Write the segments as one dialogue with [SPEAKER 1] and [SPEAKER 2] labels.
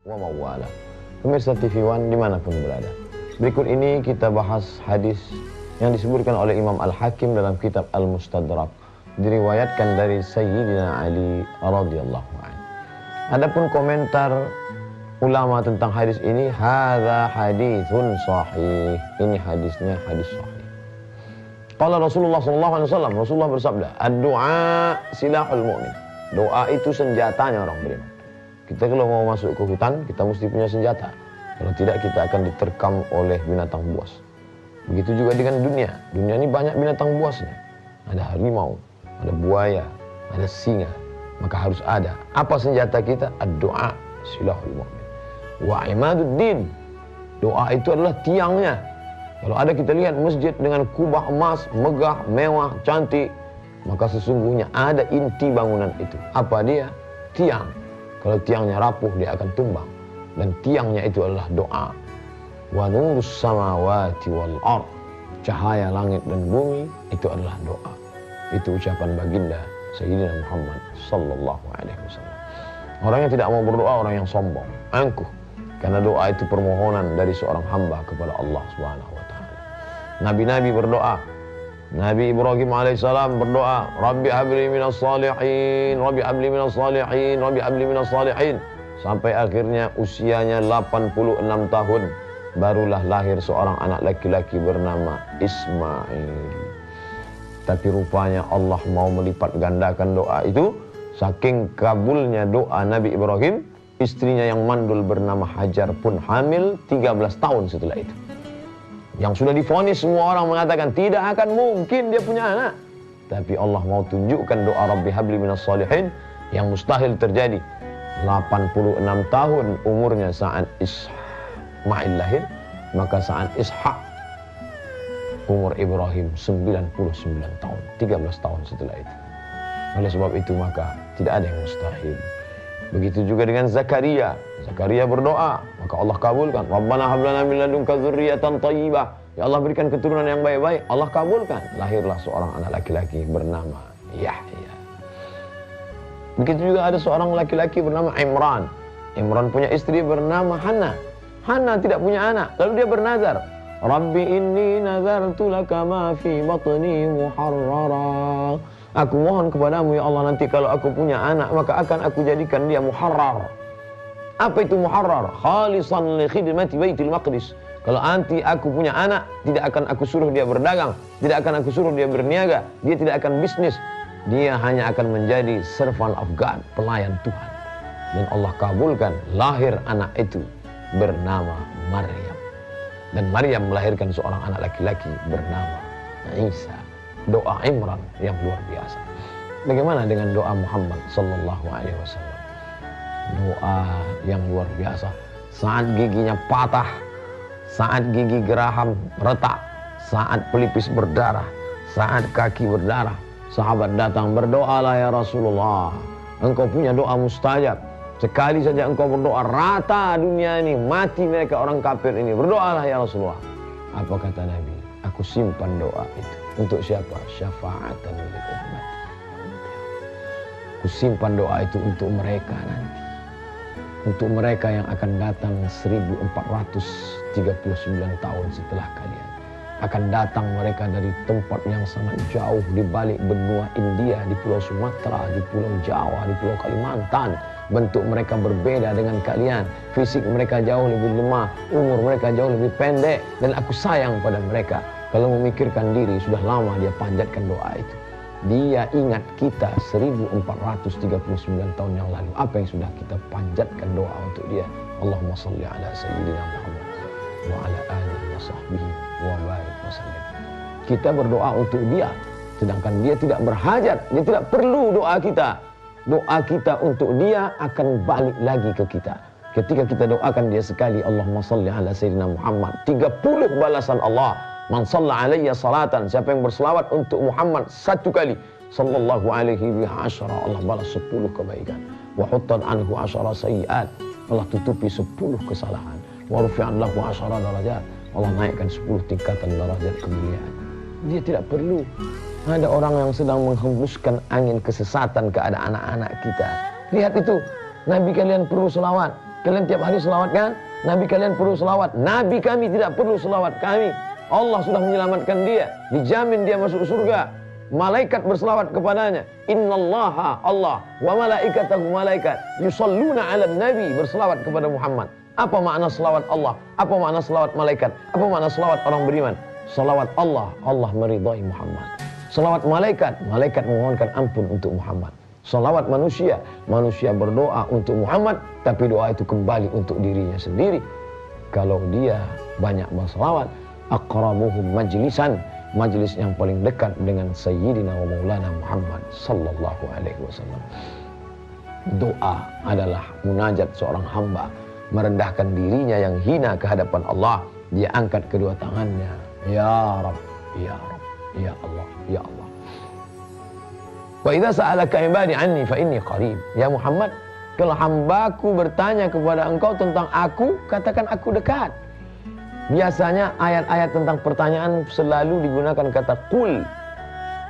[SPEAKER 1] wa mawala. Pemirsa TV One dimanapun berada, berikut ini kita bahas hadis yang disebutkan oleh Imam Al-Hakim dalam kitab Al-Mustadrak, diriwayatkan dari Sayyidina Ali radhiyallahu anhu. Adapun komentar ulama tentang hadis ini, hadza haditsun sahih, ini hadisnya hadis sahih. Qala Rasulullah sallallahu alaihi wasallam, Rasulullah bersabda, ad-du'a silahul mu'min. Doa itu senjatanya orang beriman. Kita kalau mau masuk ke hutan, kita mesti punya senjata. Kalau tidak, kita akan diterkam oleh binatang buas. Begitu juga dengan dunia. Dunia ini banyak binatang buasnya. Ada harimau, ada buaya, ada singa. Maka harus ada. Apa senjata kita? Ad-du'a silahul mu'min. Wa imaduddin. Doa itu adalah tiangnya. Kalau ada kita lihat masjid dengan kubah emas, megah, mewah, cantik, maka sesungguhnya ada inti bangunan itu. Apa dia? Tiang. Kalau tiangnya rapuh, dia akan tumbang. Dan tiangnya itu adalah doa. Wa nurus samawati wal ard. Cahaya langit dan bumi itu adalah doa. Itu ucapan baginda Sayyidina Muhammad sallallahu alaihi wasallam. Orang yang tidak mau berdoa, orang yang sombong, angkuh. Karena doa itu permohonan dari seorang hamba kepada Allah Subhanahu wa taala. Nabi-nabi berdoa. Nabi Ibrahim alaihissalam berdoa, Rabbi habli minas salihin, Rabbi habli minas salihin, Rabbi habli minas salihin. Sampai akhirnya usianya 86 tahun, barulah lahir seorang anak laki-laki bernama Ismail. Tapi rupanya Allah mau melipat gandakan doa itu. Saking kabulnya doa Nabi Ibrahim, istrinya yang mandul bernama Hajar pun hamil 13 tahun setelah itu. Yang sudah divonis, semua orang mengatakan tidak akan mungkin dia punya anak. Tapi Allah mau tunjukkan doa Rabbi habli minas salihin yang mustahil terjadi. 86 tahun umurnya saat Ismail lahir, maka saat Ishak umur Ibrahim 99 tahun, 13 tahun setelah itu. Oleh sebab itu maka tidak ada yang mustahil. Begitu juga dengan Zakaria. Zakaria berdoa, maka Allah kabulkan. Rabbana hab lana min ladunka dzurriyyatan thayyibah. Ya Allah, berikan keturunan yang baik-baik. Allah kabulkan. Lahirlah seorang anak laki-laki bernama Yahya. Begitu juga ada seorang laki-laki bernama Imran. Imran punya istri bernama Hannah. Hannah tidak punya anak. Lalu dia bernazar, Rabbi inni nazartu laka ma fi batni muharrara. Aku mohon kepadamu ya Allah, nanti kalau aku punya anak, maka akan aku jadikan dia muharrar. Apa itu muharrar? Khalisan li khidmati Baitul Maqdis. Kalau nanti aku punya anak, tidak akan aku suruh dia berdagang, tidak akan aku suruh dia berniaga, dia tidak akan bisnis. Dia hanya akan menjadi servant of God, pelayan Tuhan. Dan Allah kabulkan, lahir anak itu bernama Maryam. Dan Maryam melahirkan seorang anak laki-laki bernama Isa. Doa Imran yang luar biasa. Bagaimana dengan doa Muhammad sallallahu alaihi wasallam? Doa yang luar biasa. Saat giginya patah, saat gigi geraham retak, saat pelipis berdarah, saat kaki berdarah, sahabat datang, berdoalah ya Rasulullah. Engkau punya doa mustajab. Sekali saja engkau berdoa, rata dunia ini, mati mereka orang kafir ini. Berdoalah ya Rasulullah. Apa kata Nabi? Aku simpan doa itu. Untuk siapa? Syafa'atan li ummati. Aku simpan doa itu untuk mereka nanti. Untuk mereka yang akan datang 1439 tahun setelah kalian. Akan datang mereka dari tempat yang sangat jauh, di balik benua India, di Pulau Sumatera, di Pulau Jawa, di Pulau Kalimantan. Bentuk mereka berbeda dengan kalian. Fisik mereka jauh lebih lemah, umur mereka jauh lebih pendek. Dan aku sayang pada mereka. Kalau memikirkan diri, sudah lama dia panjatkan doa itu. Dia ingat kita 1439 tahun yang lalu. Apa yang sudah kita panjatkan doa untuk dia. Allahumma salli ala Sayyidina Muhammad wa ala alihi wa sahbihi wa barik wa sallim. Kita berdoa untuk dia, sedangkan dia tidak berhajat, dia tidak perlu doa kita. Doa kita untuk dia akan balik lagi ke kita. Ketika kita doakan dia sekali, Allahumma salli ala Sayyidina Muhammad, 30 balasan Allah. Man shalla alayya salatan, siapa yang berselawat untuk Muhammad satu kali, sallallahu alaihi wa asyara, Allah balas 10 kebaikan. Wa huttan anhu asyara sayyiat, Allah tutupi 10 kesalahan. Wa rufi'an lahu asyara darajat, Allah naikkan 10 tingkatan darajat kemuliaan. Dia tidak perlu. Ada orang yang sedang menghembuskan angin kesesatan ke anak-anak kita. Lihat itu, Nabi kalian perlu selawat. Kalian tiap hari selawat kan? Nabi kalian perlu selawat. Nabi kami tidak perlu selawat kami. Allah sudah menyelamatkan dia. Dijamin dia masuk surga. Malaikat berselawat kepadanya. Innallaha Allah wa malaikatahu malaikat yusalluna 'alan nabi, berselawat kepada Muhammad. Apa makna selawat Allah? Apa makna selawat malaikat? Apa makna selawat orang beriman? Selawat Allah, Allah meridai Muhammad. Selawat malaikat, malaikat memohonkan ampun untuk Muhammad. Salawat manusia, manusia berdoa untuk Muhammad, tapi doa itu kembali untuk dirinya sendiri. Kalau dia banyak bersalawat, aqrabuhum majlisan, majlis yang paling dekat dengan Sayyidina wa Maulana Muhammad sallallahu alaihi wasallam. Doa adalah munajat seorang hamba, merendahkan dirinya yang hina ke hadapan Allah. Dia angkat kedua tangannya, ya Rabb, ya Rabb, ya Allah, ya Allah. Wa idza sa'alaka ibadi anni fa inni qarib. Ya Muhammad, kalau hambaku bertanya kepada engkau tentang aku, katakan aku dekat. Biasanya ayat-ayat tentang pertanyaan selalu digunakan kata qul.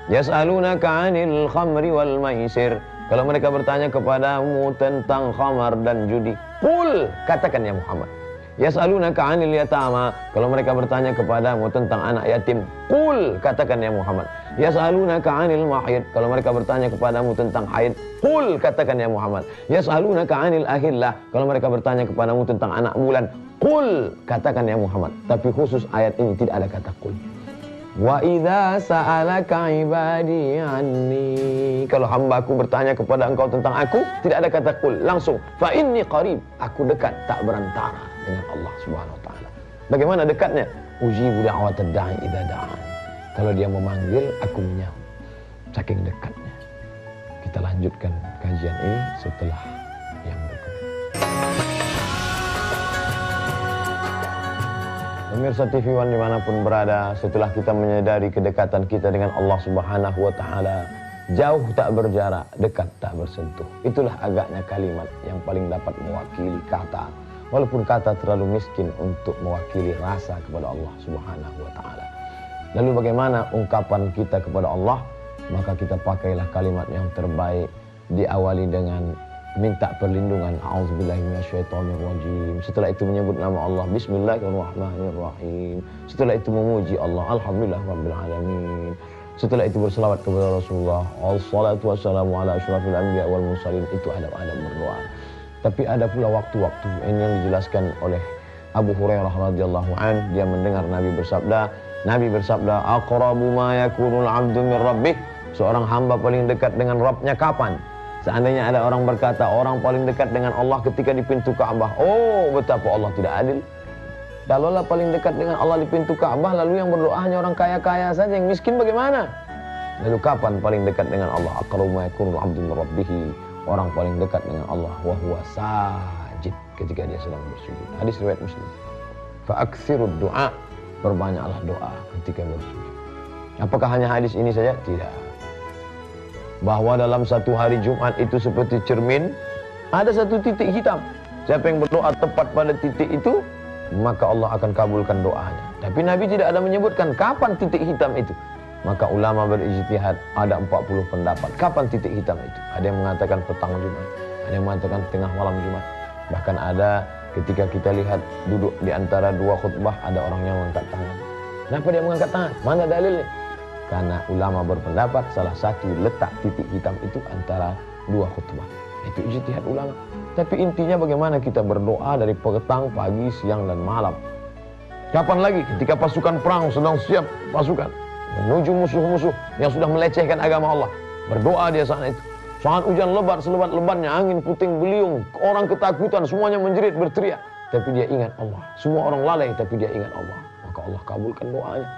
[SPEAKER 1] Yas'alunaka 'anil khamri wal maisir. Kalau mereka bertanya kepadamu tentang khamar dan judi, qul, katakan ya Muhammad. Yas'alunaka 'anil yatama. Kalau mereka bertanya kepadamu tentang anak yatim, qul, katakan ya Muhammad. Yas'alunaka 'anil mahid. Kalau mereka bertanya kepadamu tentang haid, qul, katakan ya Muhammad. Yas'alunaka 'anil ahillah. Kalau mereka bertanya kepadamu tentang anak bulan, qul, katakan ya Muhammad. Tapi khusus ayat ini tidak ada kata qul. Wa idza sa'alaka ibadi anni. Kalau hambaku bertanya kepada engkau tentang aku, tidak ada kata qul, langsung fa inni qarib, aku dekat, tak berantara dengan Allah Subhanahu wa taala. Bagaimana dekatnya? Ujibu da'watad da'i idza da'an. Kalau dia memanggil, aku menyahut. Saking dekatnya. Kita lanjutkan kajian ini setelah yang berikut. Pemirsa TV One dimanapun berada, setelah kita menyadari kedekatan kita dengan Allah Subhanahu wa taala, jauh tak berjarak, dekat tak bersentuh. Itulah agaknya kalimat yang paling dapat mewakili kata, walaupun kata terlalu miskin untuk mewakili rasa kepada Allah Subhanahu wa taala. Lalu bagaimana ungkapan kita kepada Allah? Maka kita pakailah kalimat yang terbaik, diawali dengan minta perlindungan, a'udzubillahi minasyaitonirrajim. Setelah itu menyebut nama Allah, bismillahirrahmanirrahim. Setelah itu memuji Allah, alhamdulillah rabbil alamin. Setelah itu berselawat kepada Rasulullah, wassalatu wassalamu ala asyrafil anbiya wal mursalin. Itu adab-adab berdoa. Tapi ada pula waktu-waktu ini yang dijelaskan oleh Abu Hurairah radhiyallahu an. Dia mendengar Nabi bersabda, aqrabu ma yakunul 'abdu min rabbih. Seorang hamba paling dekat dengan Rabbnya kapan? Seandainya ada orang berkata orang paling dekat dengan Allah ketika di pintu Ka'bah, oh betapa Allah tidak adil. Kalaulah paling dekat dengan Allah di pintu Ka'bah, lalu yang berdoa hanya orang kaya-kaya saja, yang miskin bagaimana? Lalu kapan paling dekat dengan Allah? Aqrabu ma yakunul 'abdu min rabbih. Orang paling dekat dengan Allah wa huwa sajid, ketika dia sedang bersujud. Hadis riwayat Muslim. Fa aktsirud du'a, perbanyaklah doa ketika bersujud. Apakah hanya hadis ini saja? Tidak. Bahwa dalam satu hari Jumat itu seperti cermin, ada satu titik hitam. Siapa yang berdoa tepat pada titik itu, maka Allah akan kabulkan doanya. Tapi Nabi tidak ada menyebutkan kapan titik hitam itu. Maka ulama berijtihad, ada 40 pendapat kapan titik hitam itu. Ada yang mengatakan petang Jumat, ada yang mengatakan tengah malam Jumat. Bahkan ada ketika kita lihat duduk di antara dua khutbah, ada orang yang mengangkat tangan. Kenapa dia mengangkat tangan? Mana dalilnya? Karena ulama berpendapat salah satu letak titik hitam itu antara dua khutbah. Itu ijtihad ulama. Tapi intinya bagaimana kita berdoa dari petang, pagi, siang, dan malam. Kapan lagi? Ketika pasukan perang sedang siap pasukan menuju musuh-musuh yang sudah melecehkan agama Allah. Berdoa dia saat itu. Saat hujan lebat selebat-lebatnya, angin puting beliung, orang ketakutan, semuanya menjerit berteriak. Tapi dia ingat Allah. Semua orang lalai tapi dia ingat Allah. Maka Allah kabulkan doanya.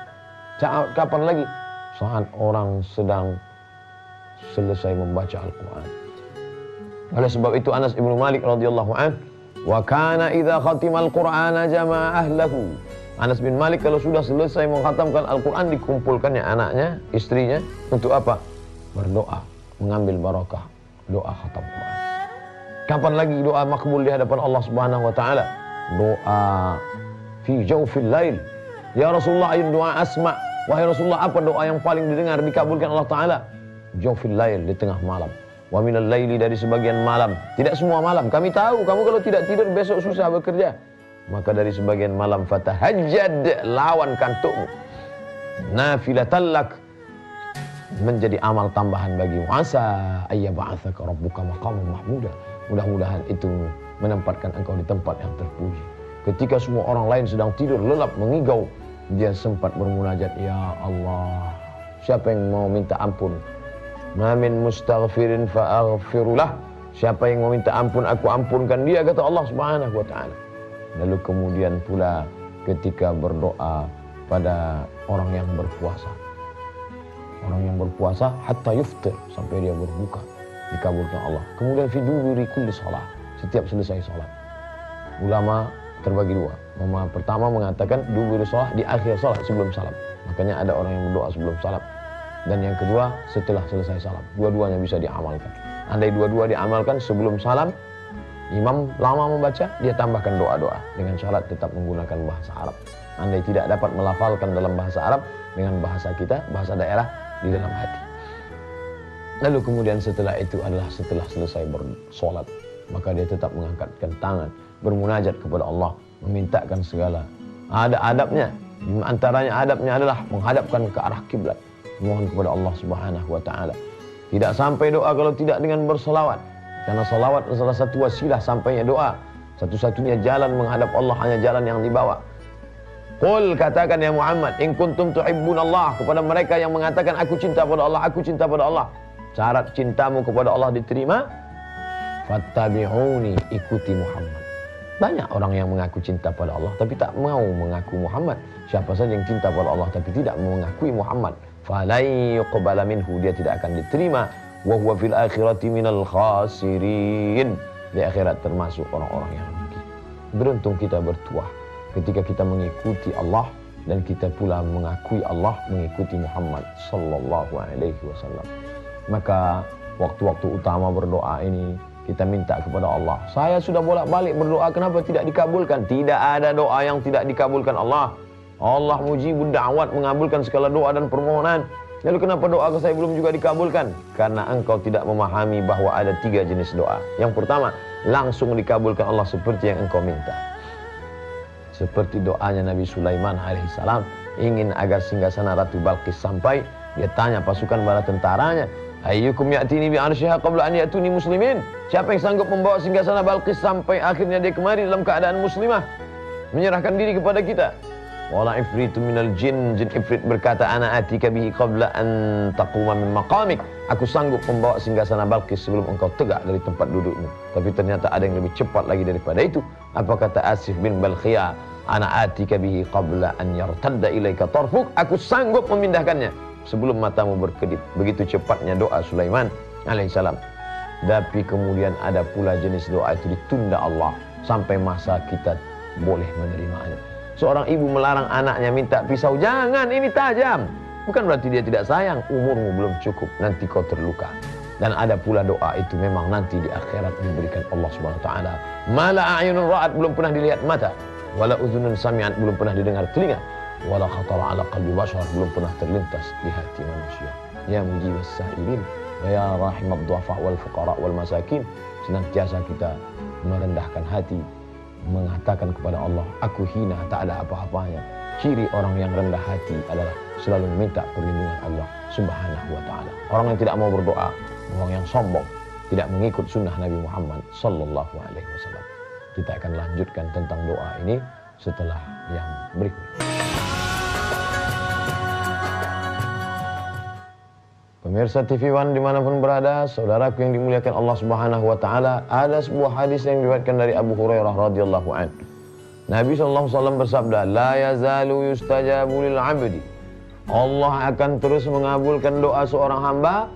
[SPEAKER 1] Kapan lagi? Saat orang sedang selesai membaca Al-Quran. Oleh sebab itu Anas ibnu Malik radhiyallahu an, wa kana idza khatimal Qur'ana jama'a ahlahu. Anas bin Malik kalau sudah selesai mengkhatamkan Al-Quran, dikumpulkannya anaknya, istrinya, untuk apa? Berdoa, mengambil barakah, doa khatam Quran. Kapan lagi doa makbul di hadapan Allah Subhanahu wa taala? Doa fi jawfil lail. Ya Rasulullah, ayat doa asma. Wahai Rasulullah, apa doa yang paling didengar dikabulkan Allah Ta'ala? Jawfil lail, di tengah malam. wa minal laili, dari sebagian malam. Tidak semua malam. Kami tahu kamu kalau tidak tidur besok susah bekerja. Maka dari sebagian malam fatahajjad, lawan kantukmu. Nafilatan lak, menjadi amal tambahan bagimu. Asa ayyab'atsaka rabbuka maqaman mahmuda. Mudah-mudahan itu menempatkan engkau di tempat yang terpuji. Ketika semua orang lain sedang tidur lelap mengigau, dia sempat bermunajat, ya Allah, siapa yang mau minta ampun? Ma min mustaghfirin fa'aghfirulah. Siapa yang mau minta ampun, aku ampunkan dia, kata Allah Subhanahu wa taala. Lalu kemudian pula ketika berdoa pada orang yang berpuasa. Orang yang berpuasa hatta yuftir, sampai dia berbuka, dikabulkan Allah. Kemudian fi duburi kulli shalah, setiap selesai salat. Ulama terbagi dua. Pertama mengatakan duburi shalah, di akhir salat sebelum salam. Makanya ada orang yang berdoa sebelum salam. Dan yang kedua setelah selesai salam. Dua-duanya bisa diamalkan. Andai dua-dua diamalkan sebelum salam, imam lama membaca, dia tambahkan doa-doa dengan syarat tetap menggunakan bahasa Arab. Andai tidak dapat melafalkan dalam bahasa Arab, dengan bahasa kita, bahasa daerah, di dalam hati. Lalu kemudian setelah itu adalah setelah selesai bersolat, maka dia tetap mengangkatkan tangan, bermunajat kepada Allah, memintakan segala. Ada adabnya. Di antaranya adabnya adalah menghadapkan ke arah kiblat, mohon kepada Allah Subhanahu wa taala. Tidak sampai doa kalau tidak dengan berselawat. Karena salawat adalah salah satu wasilah sampainya doa. Satu-satunya jalan menghadap Allah hanya jalan yang dibawa. Qul, katakan ya Muhammad, in kuntum tuhibbunallah, kepada mereka yang mengatakan aku cinta pada Allah, aku cinta pada Allah. Syarat cintamu kepada Allah diterima, fattabi'uni, ikuti Muhammad. Banyak orang yang mengaku cinta pada Allah tapi tak mau mengaku Muhammad. Siapa saja yang cinta pada Allah tapi tidak mengakui Muhammad, falai yuqbala minhu, dia tidak akan diterima. Wa huwa fil akhirati minal khasirin, di akhirat termasuk orang-orang yang rugi. Beruntung kita bertuah ketika kita mengikuti Allah dan kita pula mengakui Allah, mengikuti Muhammad sallallahu alaihi wasallam. Maka waktu-waktu utama berdoa ini kita minta kepada Allah. Saya sudah bolak-balik berdoa, kenapa tidak dikabulkan? Tidak ada doa yang tidak dikabulkan Allah. Allah mujibud da'wat, mengabulkan segala doa dan permohonan. Lalu kenapa doa saya belum juga dikabulkan? Karena engkau tidak memahami bahwa ada 3 jenis doa. Yang pertama, langsung dikabulkan Allah seperti yang engkau minta. Seperti doanya Nabi Sulaiman alaihissalam, ingin agar singgasana Ratu Balqis sampai, dia tanya pasukan bala tentaranya, ayyukum ya'tini bi arsyiha qabla an ya'tuni muslimin. Siapa yang sanggup membawa singgasana Balqis sampai akhirnya dia kemari dalam keadaan muslimah, menyerahkan diri kepada kita? Wala ifritu minal jin, jin ifrit berkata, ana atika bihi qabla an taquma min maqamik. Aku sanggup membawa singgasana Balqis sebelum engkau tegak dari tempat dudukmu. Tapi ternyata ada yang lebih cepat lagi daripada itu. Apa kata Asif bin Balkhiyah? Ana atika bihi qabla an yartadda ilaika tarfuk. Aku sanggup memindahkannya sebelum matamu berkedip. Begitu cepatnya doa Sulaiman alaihissalam. Tapi kemudian ada pula jenis doa itu ditunda Allah sampai masa kita boleh menerimanya. Seorang ibu melarang anaknya minta pisau, jangan, ini tajam. Bukan berarti dia tidak sayang, umurmu belum cukup, nanti kau terluka. Dan ada pula doa itu memang nanti di akhirat diberikan Allah Subhanahu wa taala. Mala a'yunun ra'at, belum pernah dilihat mata, wala udhunun sami'at, belum pernah didengar telinga, wala khatara ala qalbi bashar, belum pernah terlintas di hati manusia. Ya mujibas sa'ilin wa ya rahimad du'afa wal fuqara wal masakin, senantiasa kita merendahkan hati, mengatakan kepada Allah, aku hina, tak ada apa-apanya. Ciri orang yang rendah hati adalah selalu meminta perlindungan Allah Subhanahu wa taala. Orang yang tidak mau berdoa, orang yang sombong, tidak mengikut sunnah Nabi Muhammad sallallahu alaihi wasallam. Kita akan lanjutkan tentang doa ini setelah yang berikut. Pemirsa TV One dimanapun berada, saudaraku yang dimuliakan Allah Subhanahu wa taala, ada sebuah hadis yang diriwayatkan dari Abu Hurairah radhiyallahu anhu. Nabi SAW bersabda, la yazalu yustajabu lil 'abdi. Allah akan terus mengabulkan doa seorang hamba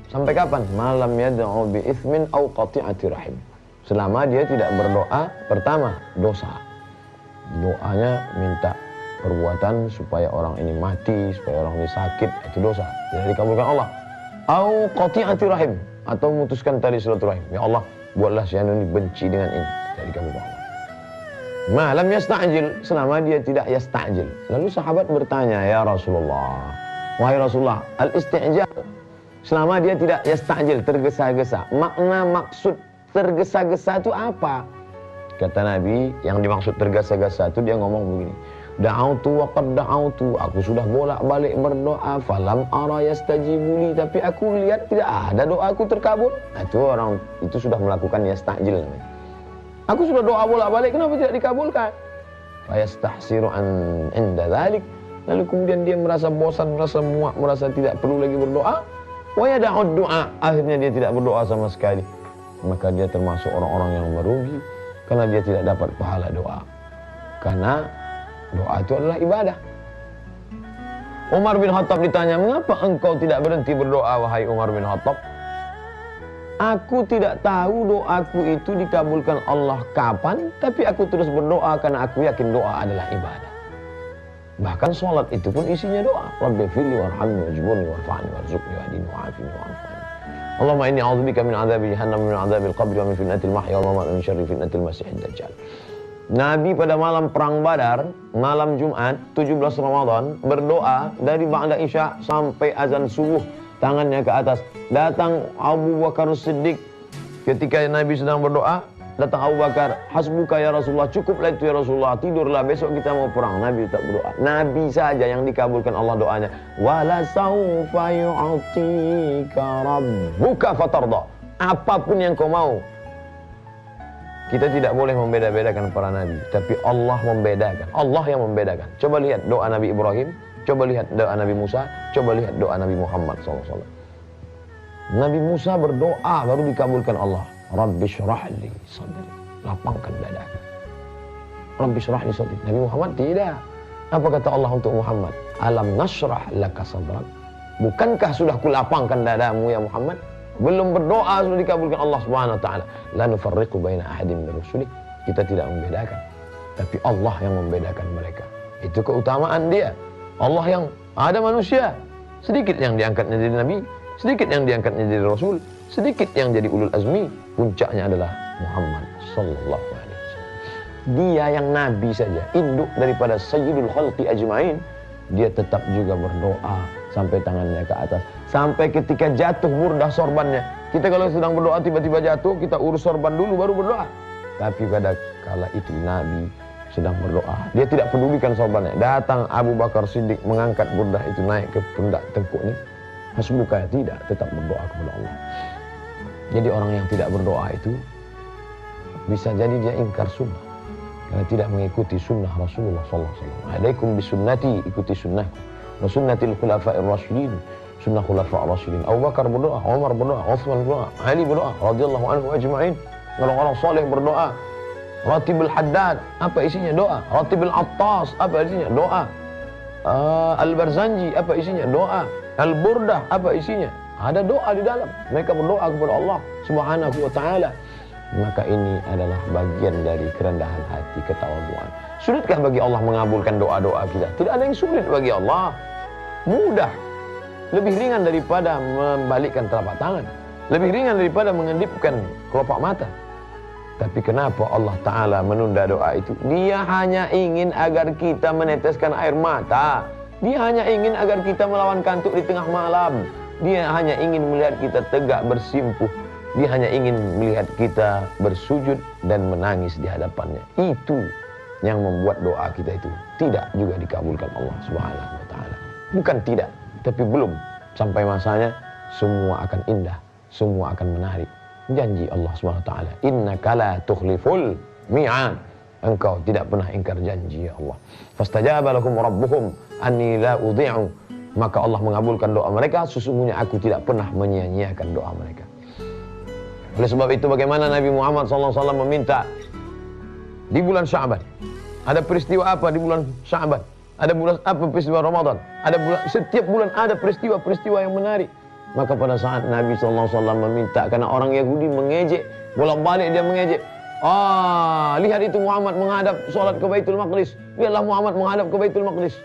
[SPEAKER 1] sampai kapan? Malam yad'u bi itsmin aw qati'ati rahim. Selama dia tidak berdoa pertama dosa. Doanya minta perbuatan supaya orang ini mati, supaya orang ini sakit, itu dosa, tidak dikabulkan Allah. Au qati'ati rahim, atau memutuskan tali silaturahim. Ya Allah, buatlah si anu ini benci dengan ini, tidak dikabulkan Allah. Ma lam yasta'jil, selama dia tidak yasta'jil. Lalu sahabat bertanya, ya Rasulullah, wahai Rasulullah, al-isti'jal, Selama dia tidak yasta'jil, tergesa-gesa. Makna maksud tergesa-gesa itu apa? Kata Nabi, yang dimaksud tergesa-gesa itu dia ngomong begini. Da'autu wa qad da'autu, aku sudah bolak-balik berdoa, falam ara yastajibuli, tapi aku lihat tidak ada doaku terkabul. Nah, itu orang itu sudah melakukan yasta'jil namanya. Aku sudah doa bolak-balik, kenapa tidak dikabulkan? Fa yastahsiru an inda dzalik, lalu kemudian dia merasa bosan, merasa muak, merasa tidak perlu lagi berdoa. Wa yada'ud du'a, akhirnya dia tidak berdoa sama sekali. Maka dia termasuk orang-orang yang merugi karena dia tidak dapat pahala doa. Karena doa itu adalah ibadah. Umar bin Khattab ditanya, mengapa engkau tidak berhenti berdoa, wahai Umar bin Khattab? Aku tidak tahu doaku itu dikabulkan Allah kapan, tapi aku terus berdoa karena aku yakin doa adalah ibadah. Bahkan sholat itu pun isinya doa. Rabbi firli warhamni wajburni warfa'ni warzuqni wahdini wa'afini wa'afani. Allahumma inni a'udzubika min adzabi jahannam, min adzabil qabri, wa min fitnatil mahya wal mamat, wa min syarri fitnatil masiihid dajjal. Nabi pada malam perang Badar, malam Jumat 17 Ramadan, berdoa dari ba'da Isya sampai azan subuh, tangannya ke atas. Datang Abu Bakar Siddiq, ketika Nabi sedang berdoa, datang Abu Bakar, hasbuka ya Rasulullah, cukuplah itu ya Rasulullah, tidurlah, besok kita mau perang. Nabi tak berdoa. Nabi saja yang dikabulkan Allah doanya. Wala saufa yu'tika rabbuka fatarda. Apapun yang kau mau. Kita tidak boleh membeda-bedakan para nabi, tapi Allah membedakan. Allah yang membedakan. Coba lihat doa Nabi Ibrahim, coba lihat doa Nabi Musa, coba lihat doa Nabi Muhammad SAW. Nabi Musa berdoa baru dikabulkan Allah. Rabbi syrah li sadri, lapangkan dadaku. Rabbi syrah li sadri. Nabi Muhammad tidak. Apa kata Allah untuk Muhammad? Alam nasrah laka sadrak. Bukankah sudah kulapangkan dadamu ya Muhammad? Belum berdoa sudah dikabulkan Allah Subhanahu wa taala. La nufarriqu baina ahadin min rusuli. Kita tidak membedakan, tapi Allah yang membedakan mereka. Itu keutamaan dia. Allah yang ada manusia, sedikit yang diangkatnya jadi nabi, sedikit yang diangkatnya jadi rasul, sedikit yang jadi ulul azmi, puncaknya adalah Muhammad sallallahu alaihi wasallam. Dia yang nabi saja, induk daripada sayyidul khalqi ajmain, dia tetap juga berdoa sampai tangannya ke atas. Sampai ketika jatuh burdah sorbannya. Kita kalau sedang berdoa tiba-tiba jatuh, kita urus sorban dulu baru berdoa. Tapi pada kala itu Nabi sedang berdoa, dia tidak pedulikan sorbannya. Datang Abu Bakar Siddiq mengangkat burdah itu naik ke pundak tengkuknya. Hasbuka, tidak, tetap berdoa kepada Allah. Jadi orang yang tidak berdoa itu bisa jadi dia ingkar sunnah karena tidak mengikuti sunnah Rasulullah SAW. Alaikum bisunnati, ikuti sunnahku. Wa sunnatil khulafa'ir rasyidin, sunnah khulafa'ir rasyidin. Abu Bakar berdoa, Umar berdoa, Utsman berdoa, Ali berdoa, radhiyallahu anhu ajma'in. Orang-orang saleh berdoa. Ratibul Haddad, apa isinya? Doa. Ratibul Attas, apa isinya? Doa. Al-Barzanji, apa isinya? Doa. Al-Burdah, apa isinya? Ada doa di dalam. Mereka berdoa kepada Allah Subhanahu wa taala. Maka ini adalah bagian dari kerendahan hati, ketawaduan. Sulitkah bagi Allah mengabulkan doa-doa kita? Tidak ada yang sulit bagi Allah. Mudah. Lebih ringan daripada membalikkan telapak tangan. Lebih ringan daripada mengedipkan kelopak mata. Tapi kenapa Allah Ta'ala menunda doa itu? Dia hanya ingin agar kita meneteskan air mata. Dia hanya ingin agar kita melawan kantuk di tengah malam. Dia hanya ingin melihat kita tegak bersimpuh. Dia hanya ingin melihat kita bersujud dan menangis di hadapannya. Itu yang membuat doa kita itu tidak juga dikabulkan Allah Subhanahu wa taala. Bukan tidak, tapi belum sampai masanya semua akan indah, semua akan menarik. Janji Allah Subhanahu wa taala, innaka la tukhliful mi'ad. Engkau tidak pernah ingkar janji ya Allah. Fastajaba lakum rabbukum anni la udhi'u. Maka Allah mengabulkan doa mereka, sesungguhnya aku tidak pernah menyia-nyiakan doa mereka. Oleh sebab itu bagaimana Nabi Muhammad SAW meminta di bulan Sya'ban. Ada peristiwa apa di bulan Sya'ban? Ada bulan apa peristiwa Ramadan? Ada bulan, setiap bulan ada peristiwa-peristiwa yang menarik. Maka pada saat Nabi SAW meminta, karena orang Yahudi mengejek, bolak-balik dia mengejek. Lihat itu Muhammad menghadap sholat ke Baitul Maqdis. Lihatlah Muhammad menghadap ke Baitul Maqdis.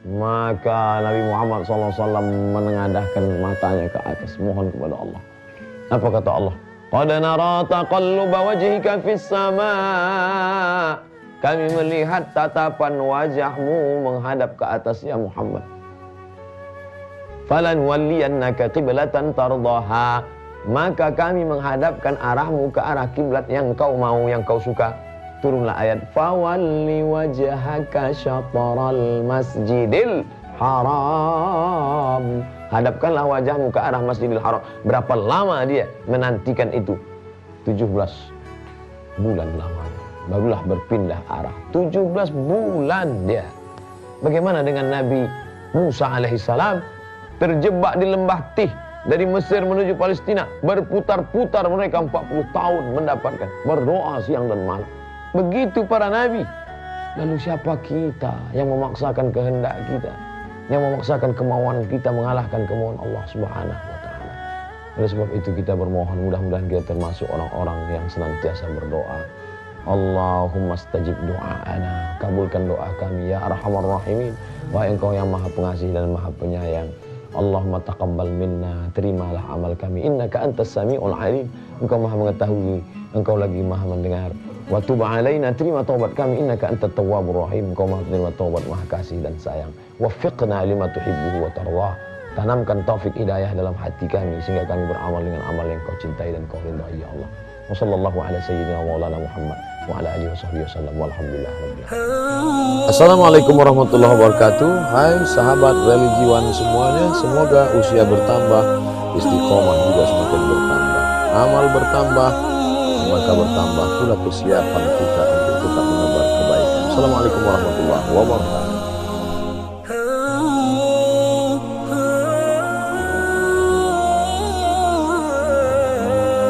[SPEAKER 1] Maka Nabi Muhammad SAW menengadahkan matanya ke atas, mohon kepada Allah. Apa kata Allah? Qad nara taqalluba wajhika fis sama'. Kami melihat tatapan wajahmu menghadap ke atas ya Muhammad. falan walliyannaka qiblatan tardaha, maka kami menghadapkan arahmu ke arah kiblat yang kau mau, yang kau suka. Turunlah ayat fawalli wajhaka syatral masjidil haram, hadapkanlah wajahmu ke arah Masjidil Haram. Berapa lama dia menantikan itu? 17 bulan lamanya barulah berpindah arah. 17 bulan dia. Bagaimana dengan Nabi Musa alaihissalam? Terjebak di lembah Tih, dari Mesir menuju Palestina, berputar-putar mereka 40 tahun mendapatkan, berdoa siang dan malam. Begitu para nabi. Lalu siapa kita yang memaksakan kehendak kita, yang memaksakan kemauan kita mengalahkan kemauan Allah Subhanahu wa taala? Oleh sebab itu kita bermohon, mudah-mudahan kita termasuk orang-orang yang senantiasa berdoa. Allahumma stajib doa'ana, kabulkan doa kami ya arhamar rahimin. Wahai Engkau yang Maha Pengasih dan Maha Penyayang. Allahumma taqabbal minna, terimalah amal kami. Innaka antas sami'ul alim, Engkau Maha mengetahui, Engkau lagi Maha mendengar. Wa tub alaina, terima taubat kami. Innaka antat tawwabur rahim, Engkau Maha penerima taubat, Maha kasih dan sayang. Waffiqna lima tuhibbuhu wa tardah, tanamkan taufik hidayah dalam hati kami sehingga kami beramal dengan amal yang Kau cintai dan Kau ridhai ya Allah. Wassallallahu ala sayyidina maulana Muhammad wa ala alihi wasallam walhamdulillah rabbil alamin. Assalamualaikum warahmatullahi wabarakatuh. Hai sahabat religiwan semuanya, semoga usia bertambah, istiqomah juga semakin bertambah, amal bertambah, maka bertambah pula persiapan kita untuk tetap menebar kebaikan. Assalamualaikum warahmatullahi wabarakatuh.